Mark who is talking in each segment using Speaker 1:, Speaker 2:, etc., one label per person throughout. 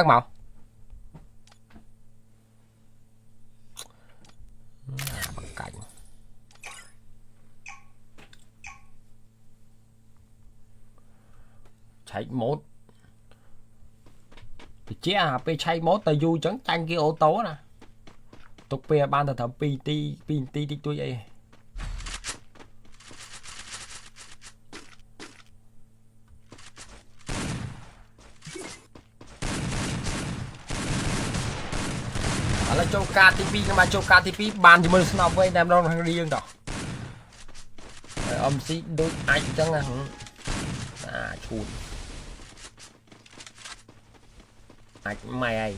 Speaker 1: màu bằng cảnh chạy mốt chế pe chạy mốt tờ du trắng tranh cái ô tô nè tục pe ban thờ thẩm pt tôi ấy là châu KTP nhưng mà châu KTP bàn thì mình snap với em đâu thằng riêng đó ông sĩ đôi anh chẳng là chùn anh mày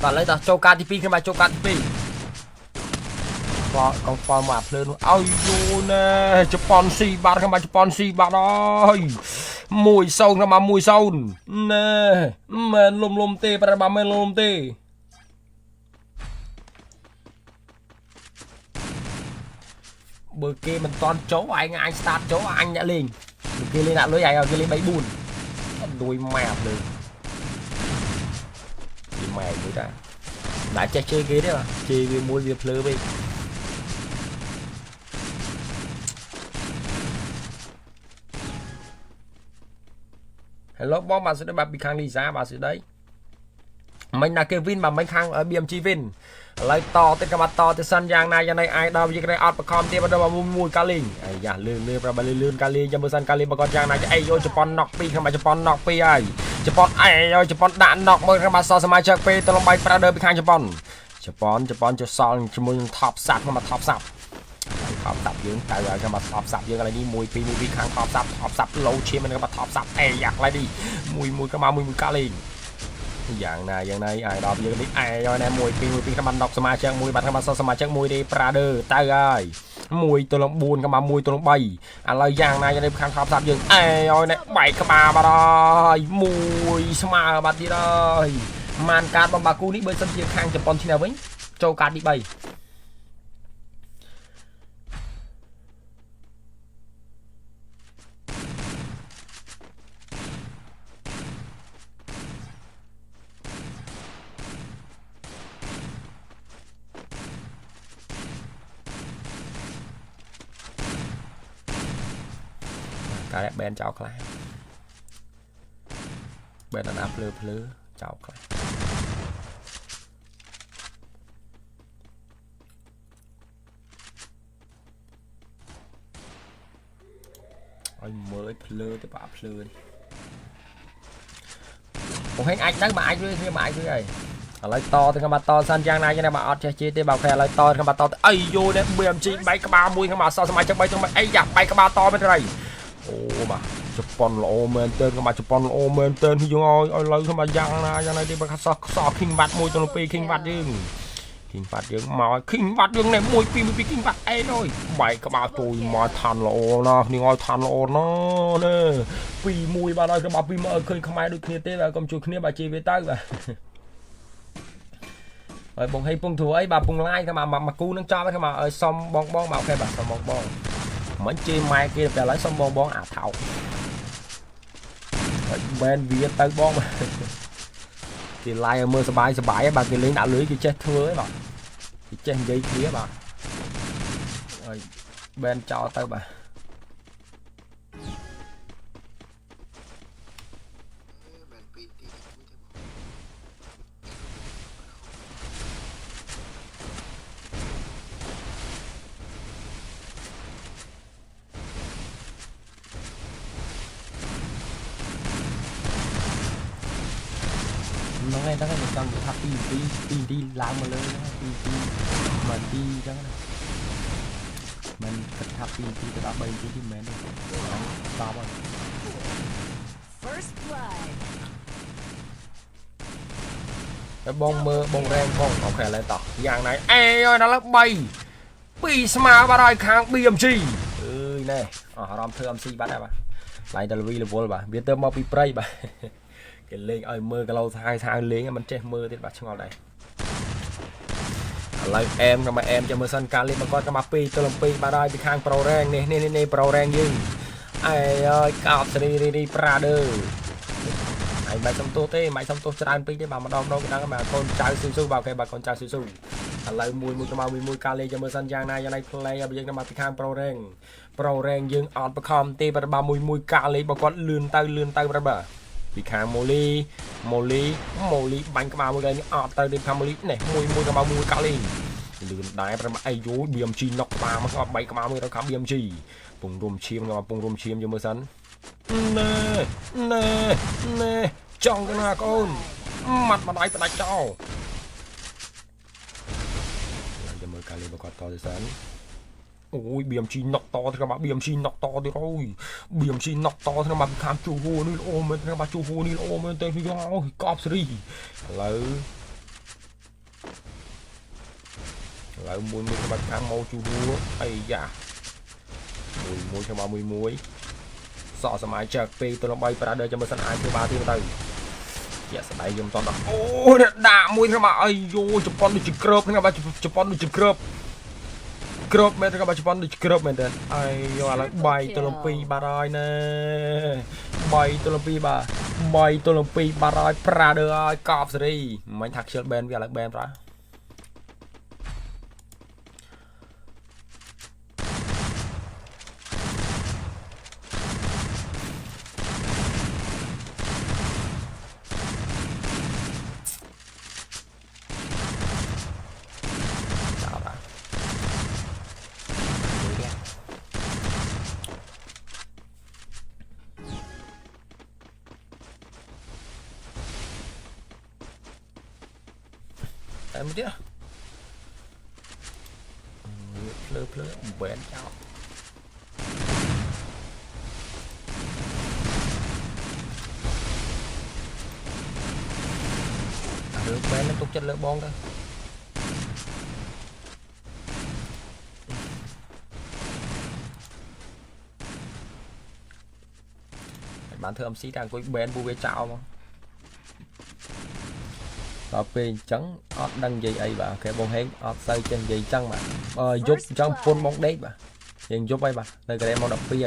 Speaker 1: và lấy tao châu KTP khi mà châu KTP con form mà lên ôi vô nè Japan si bạn khi mà Japan si bạn ơi mùi sâu khi mà mùi sâu nè men lùm tê para ba men lùm tê bữa kia mình toàn chỗ anh start chỗ anh đã lên bữa kia lên lại lưới này rồi kia lên bẫy bùn đuôi mèo lên mày mới ra đã chơi chơi ghế đấy mà chơi vì mua việc lơ đi hello bom bạn sẽ đến bạn bị khang đi ra bạn sẽ đấy mình là Kevin mà mình khang ở BMG Vin lấy to tên các bạn to tên sân giang này ai đâu như cái này out com tiếp bắt đầu mùi Kali ai dạ lươn và lươn Kali cho sân Kali mà con giang này ai vô Japan knock pi không phải Japan knock pi ai Japan ai vô Japan đạn knock mới các bạn so mai chơi pi tôi long bay Prader bị khang Japan cho son cho mùi top sạp mà top sạp dương tại rồi các bạn top sạp dương này đi mùi pi khang top sạp lâu chia mình các bạn top sạp ai giặc lại đi mùi các bạn mùi Kali dạng này ai đọc như đi ai rồi em mùi pin các bạn đọc sama chắc mùi bạn các bạn sama chắc mùi đi Prader tay ơi mùi tôi lòng buồn các bạn mùi tôi lòng bay lời dạng này cho nên khăn khóc sạp dừng ai rồi này bảy các bà ơi mùi sama bạn đi rồi màn cát bằng bà cu ní bên sân chia khang Japan thì nào với châu cát đi bay cái bên chào lại bên là plư chào lại anh mới plư tới bà plư đi một hình anh đánh mà anh với này lấy to thì các bạn to san giang này cho nên bạn chơi chia tế bào khe lấy to các bạn to ấy vô đấy BMG bay các bạn mui các bạn sao mai chắc bay trong ấy giặc bay các bạn to bên đây ô mà Japan lỗ men tên các bạn Japan lỗ men tên thì chúng ơi lấy các bạn giang này đi bạn so kinh vặt môi trong pi kinh vặt dương mà kinh vặt dương này môi pi kinh vặt ấy thôi bảy các bạn tôi mà than lỗ nó đi ngồi than lỗ nó nè pi mùi bạn ơi các bạn pi mà khơi không ai được kia tế là công chúa kia bà chi với tay và rồi bông hay bông thua ấy bà bông like các bạn mà cu nó cho các bạn ơi xong bong bảo khe bà xong bong mấy chi mai kia phải lấy xong bong thảo bên vía tới bong thì like mưa sờ bài bà kia lên đảo lưới kia chết thưa ấy bà thì chết dây kia bà rồi bên cho tới bà nó nghe nó cái trong tháp đi làm mà lên mình đi cho nó mình cần tháp đi cái đó bay đi mình to rồi first blood bông mơ bông ren bông ok lên tỏ dạng này ơi nó là bay bị smart bà rồi kháng BMG ơi này rom thưa MC bắt bà lại tờ vi là vô bà biết tớ mau bị spray bà cái lên ơi mơ cái lâu hai lên mình che mơ thì bà trong đây lại em mà em cho mơ sân ca lên mà con cái pi tôi làm pi bà đây bị kháng pro ren nè pro ren gì ai ơi cọp đi prader anh mày xong tô thế mày xong tô tràn pi thế mà đom đâu cái mà con trai su vào cái bà con trai su lại mùi cho mau mùi ca lên cho mơ sân giang này play bây giờ nó mà bị kháng pro ren dương on bờ com tê bà mùi ca lên bà con lươn tay bà bị kháng moli bánh cái bao cái ọt tay đến khám moli này mùi cái bao mùi ca lên lươn đái bà ai dối BMG nọc bà mà có bảy cái bao mùi đó khám BMG bùng rùm chiêm cho mơ sân nè trong cái nào con mặt mà đánh cho mơ ca lên bà con to thì sân ôi BMG nọc to thì các bạn BMG nọc to thì rồi BMG nọc to thì các bạn khám chủ hùa đi ôm mình các bạn chủ hùa đi ôm mình tên video cọp sri lại mùi các bạn khám màu chủ hùa ây da mùi cho bạn mùi sọ sầm ai chạc pi tôi nó bay ra đây cho mình sân ai thứ ba thứ tư dạ sẽ đây dùng toàn đó ôi đã mùi các bạn ơi vô chụp con được chụp crop các bạn chụp con được chụp crop mấy các bạn chụp con được crop mấy tên ai gọi là bay tôi làm pi ba rồi nè bay tôi làm pi ba rồi prader ơi cọp gì mình thật sự bên là bên ra em biết plơ bén chào được bén nó tục chất lỡ bong thôi bạn thưa MC đang có bén bu về chào mà về trắng đăng gì ấy bà cái bông hén xây chân gì trắng mà giúp trắng phun bóng đấy bà nhìn giúp ấy bà đây cái em mau đọc cái gì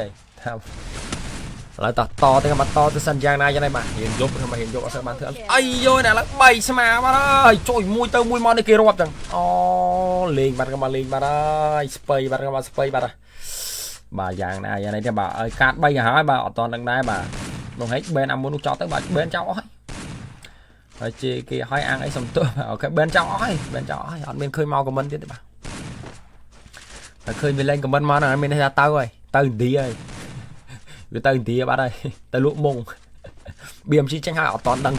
Speaker 1: lại to cái mặt to tới sân giang này cho này mà hiện giúp mà hiện giúp ở sân bán thưa ấy vô này là bảy mà bà ơi trời mùi món này kia rồi chẳng liền bắt cái liền bà ơi spray bắt cái spray bà giang này thì bà ơi cát bay hả bà ở toàn đằng này bà không hết bên ăn muốn cho tới bà bên cháu ấy ở chị kia hỏi ăn ấy xong tôi ở cái bên cháu ấy anh bên khơi mau của mình tiếp bà khơi mình lên của mình mà nó mình ra tao rồi tao tí ơi người ta tí bà đây tao lụa mông BMG tranh hảo toàn đăng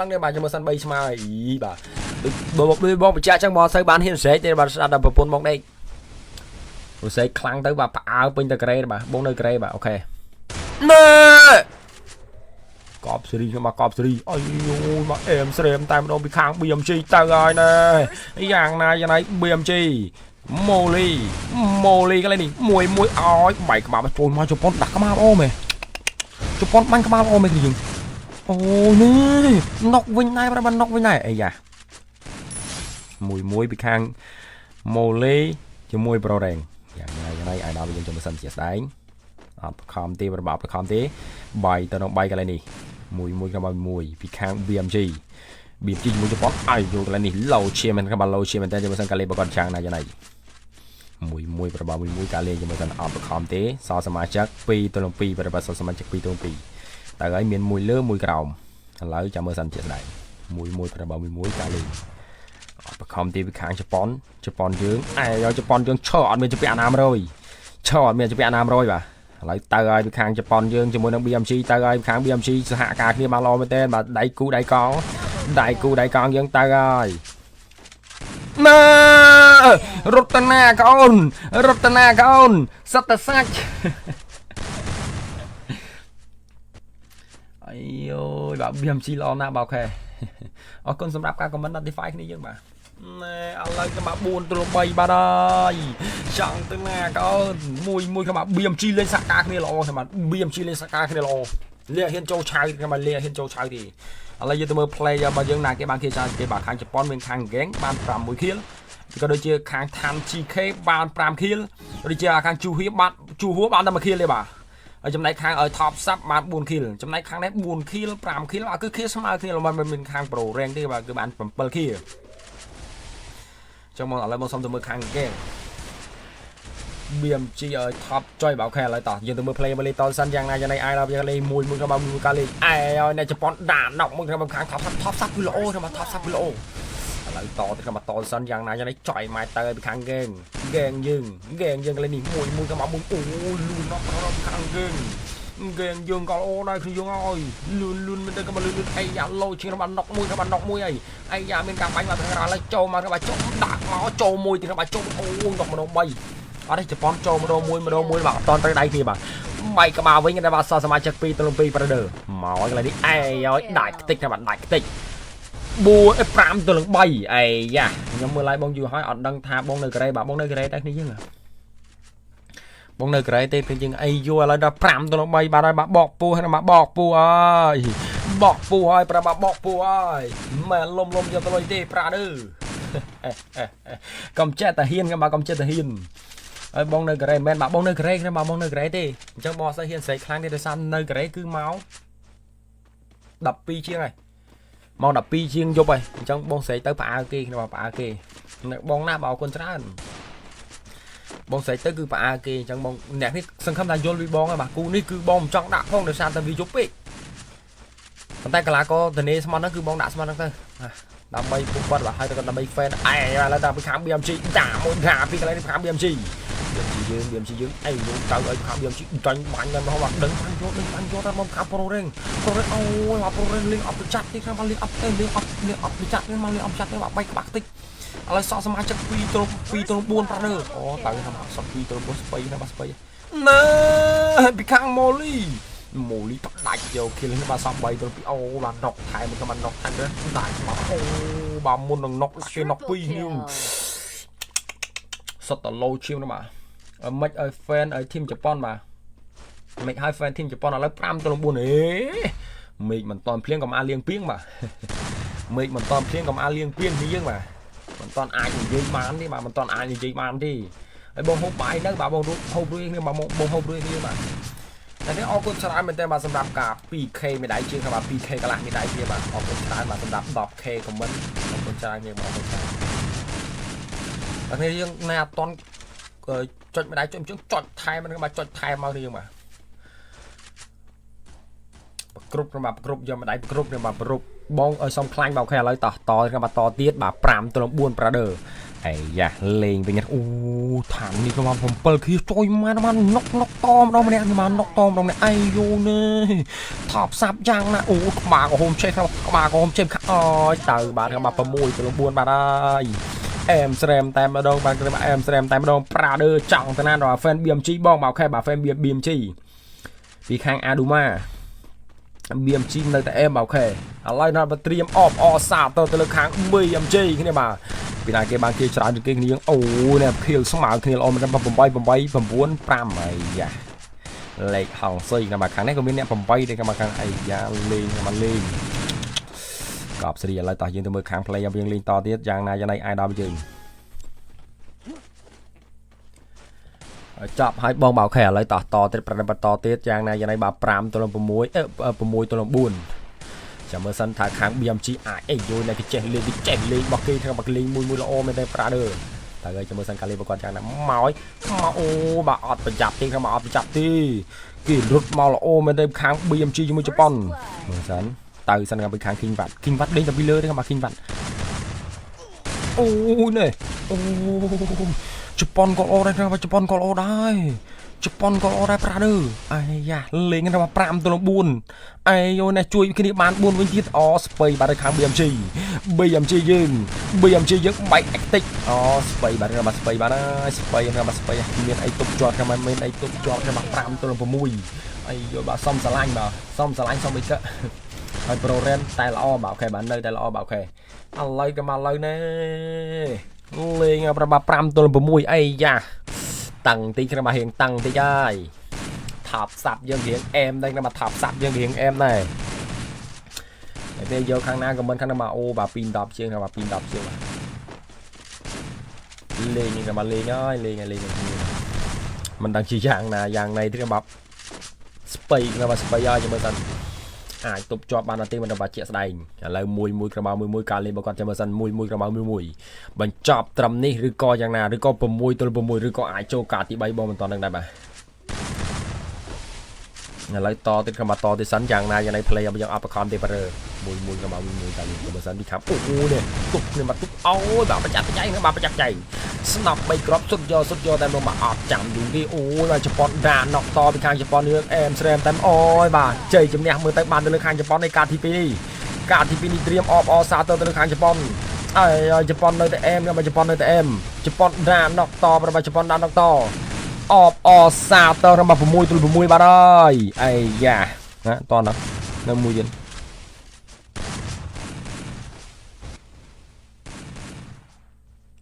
Speaker 1: đây bà cho một sân bay mà ý bà bố cha chẳng bò xây bán hiện sẽ thì bà ra đập một bóng đây rồi sẽ khăn tới bà áo bên tờ kre bà bông nơi kre bà ok nè cọp series mà cọp series ôi mà em xem tay đâu bị kháng BMG tao rồi nè cái dạng này BMG Molly cái này đi mùi ói bảy các bạn trôi mà chụp con đặt cái ô mày chụp con banh cái ô mày thì dừng ôi nè nóc vinh này bạn nóc vinh này ấy da mùi bị khang Molly cho mùi pro đèn dạng này ai đâu bây giờ cho mình xem sẽ đánh com tê và bảo com tê bay tao nó bay cái này đi mùi cái mùi bị khang BMG mùi cho con ai vô cái này lâu chia mình các bạn lâu chia mình tên cho mình xem cái này con trang này này mùiประมาณmùi cá lên cho mìnhออกประคอมเต้ซอสมาจักปีตัวลงปีประมาณซอสมาจักปีตัวลงปีแต่ไอ้เมียนmùiเลือมùiกระดองแล้วจะมาสั่นเจ็ดไหนmùiประมาณmùi cá lên ประคอมเต้ไปค้างจะปอนยืงไอ้เราจะปอนยืงชอดมันจะไปอาน้ำrồiชอดมันจะไปอาน้ำrồiป่ะแล้วตายไปค้างจะปอนยืงจะมวยนัก BMG ตายไปค้าง BMG สหการที่มาลอยมาเต้นแบบได้กูได้กองยืงตายnè Rotana con sắt ta sát ôi ôi bảo BMG lo na bảo khe អរគុណសម្រាប់ការ comment notify គ្នាយើងបាទណែឥឡូវខ្ញុំ4ទល់3បាទហើយចង់ទៅណាក៏មួយខ្ញុំ BMG លេងសាកាគ្នាល្អខ្ញុំ BMG លេងសាកាគ្នាល្អលាហ៊ានចូលឆៅខ្ញុំលាហ៊ានចូលឆៅទេឥឡូវយើងទៅមើល player របស់យើងណាគេបានគេច្រើនគេបាទខាងជប៉ុនមានខាង gang បាន6 kill ក៏ដូចជាខាងឋាន GK បាន5 kill ដូចជាខាងជូហួរបានតែ1 kill ទេបាទហើយចំណែកខាងឲ្យ top sub បាន4 kill ចំណែកខាងនេះ4 kill 5 kill គឺ kill ស្មើគ្នាមិនមានខាង pro rank ទេបាទគឺបាន7 kill ចឹងមកឥឡូវមកសុំទៅមើលខាង game BMG ឲ្យ top ចុយបាទអូខេឥឡូវតោះយើងទៅមើល play មកលេងតសិនយ៉ាងណាយ៉ាងណីអាយដល់យើងលេងមួយក៏បានមួយកាលេងអែឲ្យអ្នកជប៉ុនដាក់ណុកមួយខាងtop sub គឺល្អទេបាទ top sub គឺល្អឥឡូវតទៅមកតសិនយ៉ាងណាយ៉ាងណីចុយម៉ែទៅឲ្យពីខាង game យើងលេងនេះមួយក៏មកមួយអូលូនណុកខាង game យើងក៏ល្អដែរគឺយើងឲ្យលូនមិនទៅក៏មកលូនអីយ៉ាឡូជាងរបស់ណុកមួយក៏បានណុកមួយអីអីយ៉ាមានការបាញ់មកខាងក្រៅឡើយចូលមកក៏បានចូលដាក់មកចូលមួយទៀតក៏បានចូលអូណុកម្ដង3អត់ទេជប៉ុនចូលម្ដងមួយបាទអត់តទៅដៃគ្នាបាទបែកក្បាលវិញតែបាទសមាជិក2ទល់2 Predator មកកន្លែងនេះអេឲ្យដាច់ខ្ទេចតែបាទដាច់ខ្ទេច5ទល់3អេយ៉ាខ្ញុំមើលឡាយបងយូរហើយអត់ដឹងថាបងនៅកូរ៉េបាទបងនៅកូរ៉េតែគ្នាយើងបងនៅកូរ៉េទេគឺយើងអីយូរឥឡូវដល់5ទល់3បាទហើយបាទបកពូហើយមកបកពូអើយបកពូហើយប្រាប់បកពូអើយមិនលំយកទៅលុយទេប្រាដឺកុំចេះតែហ៊ានខ្ញុំបាទកុំចេះតែហ៊ានហើយបងនៅកូរ៉េមិនមែនបាទបងនៅកូរ៉េខ្ញុំបាទបងនៅកូរ៉េទេអញ្ចឹងបងអត់សូវហ៊ានស្រែកខ្លាំងទេដោយសារនៅកូរ៉េគឺមក12ជាងហើយមក12ជាងយប់ហើយអញ្ចឹងបងស្រែកទៅផ្អើគេខ្ញុំបាទផ្អើគេបងណាបាទអរគុណច្រើនបងស្រែកទៅគឺផ្អើគេអញ្ចឹងបងអ្នកនេះសង្ឃឹមថាយល់ពីបងហើយបាទគូនេះគឺបងមិនចង់ដាក់ផងដោយសារតែវាយប់ពេកប៉ុន្តែកលាករធានាស្មន់ហ្នឹងគឺបងដាក់ស្មន់ហ្នឹងទៅដើម្បីពួកគាត់បាទហើយទៅដើម្បី fan អែឥឡូវដល់ពីខាង BMG ដាក់មួយថាពីកន្លែងនេះខាង BMG យើងអីយើងទៅឲ្យខាង BMG ចាញ់បាញ់ដល់មកបាទដឹងបាញ់យកដល់មកខាង pro ring អូយមក pro ring លេងអត់ប្រចាំទីខាងមកលេងអត់ទេលេងអត់ប្រចាំទេមកលេងអត់ប្រចាំទេបាទបែកក្បាក់តិចឥឡូវសក់សមាជិក2ទល់4 Predator អូតើថាសក់2ទល់4ស្បៃណាបាទស្បៃណែពីខាង Molly ផ្ដាច់យក kill នេះបាទសក់3ទល់2អូបាទណុកថែមក៏បានណុកថែមដែរដាច់បាទអូបាទមុននឹងណុកដាក់គេណុក2នេះសុទ្ធតែ low ជាងណាបាទមិនឲ្យ fan ឲ្យ team ជប៉ុនបាទមិនឲ្យ fan team ជប៉ុនឥឡូវ5ទល់4មេឃមិនតន់ភ្លៀងក៏មកលៀងពីងបាទមេឃមិនតន់ភ្លៀងក៏មកលៀងពីងនេះយើងបាទមិនតន់អាចនិយាយបានទេបាទមិនតន់អាចនិយាយបានទេហើយបងហូបបាយនៅបាទបងហូបរួយគ្នាបាទបងហូបរួយគ្នាបាទតែនេះអរគុណច្រើនមែនតើបាទសម្រាប់ការ 2K មេដាយជាងបាទ 2K កន្លះមេដាយជាបាទអរគុណច្រើនបាទសម្រាប់ 10K comment អរគុណច្រើនគ្នាបាទអរគុណច្រើនតែនេះយើងណែអត់តន់ចុចមេដាយចុចអញ្ចឹងចុចថែមហ្នឹងបាទចុចថែមមកនេះយើងបាទគ្រប់របស់គ្រប់យកមេដាយគ្រប់នេះបាទគ្រប់បងឲ្យសុំខ្លាញ់បាទអូខេឥឡូវតបាទតទៀតបាទ5ទល់4 Predator អីយ៉ាលេងវិញអូឋាននេះក៏មក7 kill ចុយមកណុកតម្ដងម្នាក់មកណុកតម្ដងម្នាក់អីយូនេះថប់សាប់យ៉ាងណាអូក្បាលក៏ហូមឆេះក្បាលក៏ហូមឆេះអើយទៅបាទមក6ទល់4បាទហើយអែមស្រែមតែម្ដងបាទគឺអែមស្រែមតែម្ដង Predator ចង់ទៅណាដល់ fan BMG បងមកអូខេបាទ fan BMG ពីខាង Aduma BMG នៅតែអែមអូខេឥឡូវណាត្រៀមអបអសាទៅលើខាង BMG គ្នាបាទពីណាគេបានគេច្រើនជាងគេគ្នាអូនេះ kill ស្មើគ្នាល្អមែន8 9 5អីយ៉ាលេខហងសុយណាបាទខាងនេះក៏មានអ្នក8ដែរខាងអីយ៉ាលេងមកលេងកប់ស្រីឥឡូវតោះយើងទៅមើលខាង play យើងលេងតទៀតយ៉ាងណាយ៉ាងណីអាយដល់យើងចប់ហើយបងបាទអូខេឥឡូវតទៀតប្រតិបត្តិតទៀតយ៉ាងណាយ៉ាងណីបាទ5ទល់6 6ទល់4ចាំមើលសិនថាខាង BMG អាចអីយល់តែគេចេះលេងរបស់គេថាមកលេងមួយល្អមែនទេ Predator តែហើយចាំមើលសិនកាលេងប្រកបយ៉ាងណាមកអូបាទអត់ប្រចាំទេមកអត់ប្រចាំទេគេរត់មកល្អមែនទេខាង BMG ជាមួយជប៉ុនមើលសិនទៅសិនខាង King Wat លេងតែពីលើទេខាង King Wat អូនេះអូជប៉ុនក៏ល្អដែរជប៉ុនក៏ល្អដែរជប៉ុនក៏ល្អដែរ Predator អាយ៉ាលេងដល់5ទល់4អាយយោនេះជួយគ្នាបាន4វិញទៀតអូស្បៃបាទខាង BMG យើងបែក active អូស្បៃបាទរបស់ស្បៃបាទស្បៃរបស់ស្បៃមានអីទប់ជាប់ខាងមានអីទប់ជាប់ខាង5ទល់6អាយយោបាទសុំស្រឡាញ់បាទសុំស្រឡាញ់សុំអីក ហើយ pro ren តែល្អបាទអូខេបាទនៅតែល្អបាទអូខេឥឡូវក៏មកឥឡូវនេះលេងប្រមាណ5ទល់6អីយ៉ាតាំងទីខ្ញុំមករៀងតាំងតិចហើយថាប់សាប់យើងរៀងអែមដែរខ្ញុំមកថាប់សាប់យើងរៀងអែមដែរតែពេលយកខាងណាក៏មិនខាងណាមកអូបាទ210ជាងបាទ210ជាងបាទលេងនេះក៏មកលេងហើយលេងមិនដឹងជាយ៉ាងណាយ៉ាងណីទៀតបាទស្បៃខ្ញុំមកស្បៃហើយចាំមើលសិនអាចទប់ជាប់បានអត់ទេមិនដល់ជាក់ស្ដែងឥឡូវមួយក្រមមួយការលេងរបស់គាត់ចាំមើលសិនមួយក្រមមួយបញ្ចប់ត្រឹមនេះឬក៏យ៉ាងណាឬក៏6ទល់6ឬក៏អាចចូលកាតទី3បងមិនតនឹងដែរបាទឥឡូវតទៀតខ្ញុំមកតទៀតសិនយ៉ាងណាយ៉ាងណី play របស់យើងអបខំទេបើមួយក្រមមួយការលេងមើលសិនពីខាងអូនេះទុកគ្នាមកទុកអូយបាទប្រចាំចៃហ្នឹងបាទប្រចាំចៃស្នប់3គ្រាប់សុទ្ធយកតែមកអត់ចាំយូរទេអូយបាទជប៉ុនដាណកតពីខាងជប៉ុនរឿងអែមស្រែមតែអូយបាទជ័យជំនះមើលទៅបានទៅលើខាងជប៉ុននៃកាតទី2នេះកាតទី2នេះត្រៀមអបអសាទៅលើខាងជប៉ុនហើយជប៉ុននៅតែអែមជប៉ុននៅតែអែមជប៉ុនដាណកតរបស់ជប៉ុនដាណកតអបអសាទៅរបស់6ទល់6បាទហើយអាយ៉ាណាតោះណានៅមួយទៀត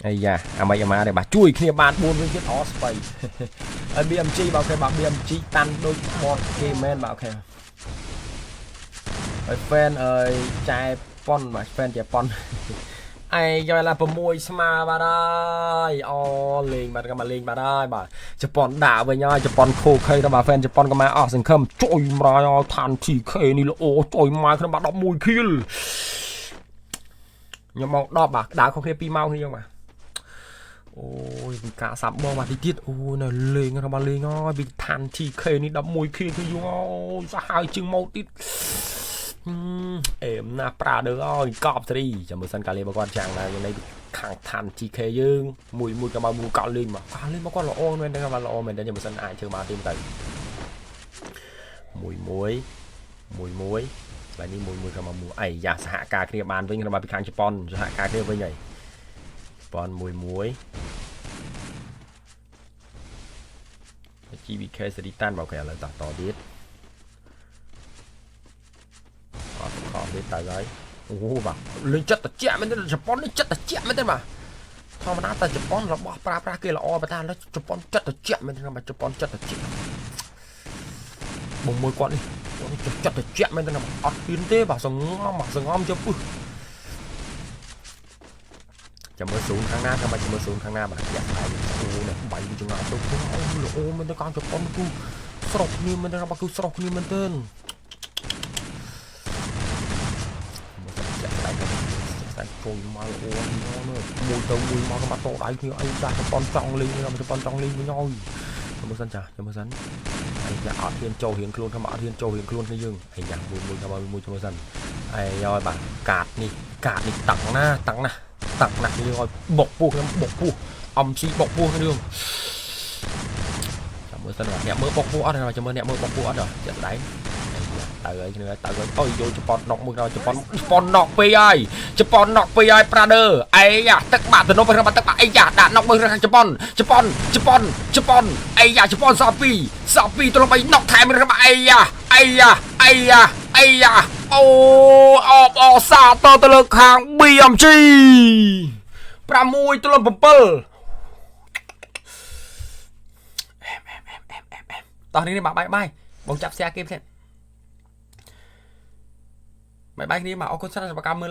Speaker 1: អាយ៉ាអាម៉េចអាម៉ាដែរបាទជួយគ្នាបាន4វិញទៀតអស្បៃហើយ BMG បាទអូខេបាទ BMG តាន់ដូចបតគេមែនបាទអូខេហើយ fan អើយចែប៉ុនបាទ fan ជប៉ុនអេយកឡា6ស្មើបាទហើយអូលេងបាទក៏មកលេងបាទហើយបាទជប៉ុនដាក់វិញហើយជប៉ុនខូខេដល់បាទ fan ជប៉ុនក៏មកអស់សង្ឃឹមជួយម្រាយឲ្យឋាន TK នេះល្អជួយមកក្នុងបាទ11 kill ខ្ញុំមក10បាទដើរខុសគ្នា2ម៉ោងនេះយើងបាទអូយពីកាសាប់បងមកទីទៀតអូនៅលេងរបស់លេងហើយពីឋាន TK នេះ11 kill គឺយងអូយសាហាវជាងម៉ូតទៀតអេមណាប្រាដឺអើយកប់សេរីចាំមើលសិនកាលេរបស់គាត់ចាំងដែរនៅខាងឋាន TK យើងមួយក៏មកមួយកោលេងមកគាត់ល្អមែនទេគាត់ល្អមែនទេចាំមើលសិនអាចធ្វើមកទីទៅមួយឡើយនេះមួយក៏មកមួយអីយ៉ាសហការគ្នាបានវិញរបស់ពីខាងជប៉ុនសហការគ្នាវិញហើយប៉ុនមួយGBK សេរីតាន់បើគេឥឡូវតទៀតអត់ខំទេតើហើយអូបាទលេងចិត្តត្រជាក់មែនទេជប៉ុននេះចិត្តត្រជាក់មែនទេបាទធម្មតាតែជប៉ុនរបស់ប្រើប្រាស់គេល្អបើតែឥឡូវជប៉ុនចិត្តត្រជាក់មែនទេបាទជប៉ុនចិត្តត្រជាក់បងមួយគាត់នេះចិត្តត្រជាក់មែនទេអត់ហ៊ានទេបាទសងំជពឹសចាំមើលស៊ូនខាងណាចាំមើលស៊ូនខាងណាបាទយ៉ាក់ដៃអូនេះបាញ់ចង្អត់ទៅអូមែនទេကောင်ជប៉ុនគឺស្រកគ្នាមែនទេបាទគឺស្រកគ្នាមែនទេចូលមកអូនមួយទៅមួយមកមកតោដៃគ្នាអីចាស់ជប៉ុនចង់លេងជប៉ុនចង់លេងវិញហើយចាំមើលសិនចាចាំមើលសិនអីចាអត់ហ៊ានចូលរៀងខ្លួនខ្ញុំអត់ហ៊ានចូលរៀងខ្លួនគ្នាយើងអីយ៉ាងមួយចាំមើលសិនអីហើយបាទកាតនេះតាំងណាយើងឲ្យបុកពោះខ្ញុំបុកពោះអំស៊ីបុកពោះខ្ញុំចាំមើលសិនបាទអ្នកមើលបុកពោះអត់ចាំមើលអ្នកមើលបុកពោះអត់ដល់ចិត្តដៃទៅហើយគ្នាទៅហើយអុយយកជប៉ុនណុកមួយដល់ជប៉ុនណុកពីហើយប្រាដឺអីយ៉ាទឹកបាក់ទៅនោះទៅទឹកបាក់អីយ៉ាដាក់ណុកមួយខាងជប៉ុនអីយ៉ាជប៉ុនសពីទៅលំ3ណុកថែមរបស់អីយ៉ាអូអបអសាទៅលើខាង BMG 6 ទល់ 7តោះនេះបាយបងចាប់ share គេផ្សេងបាយគ្នាមកអរគុណច្រើនសម្រាប់ការមើល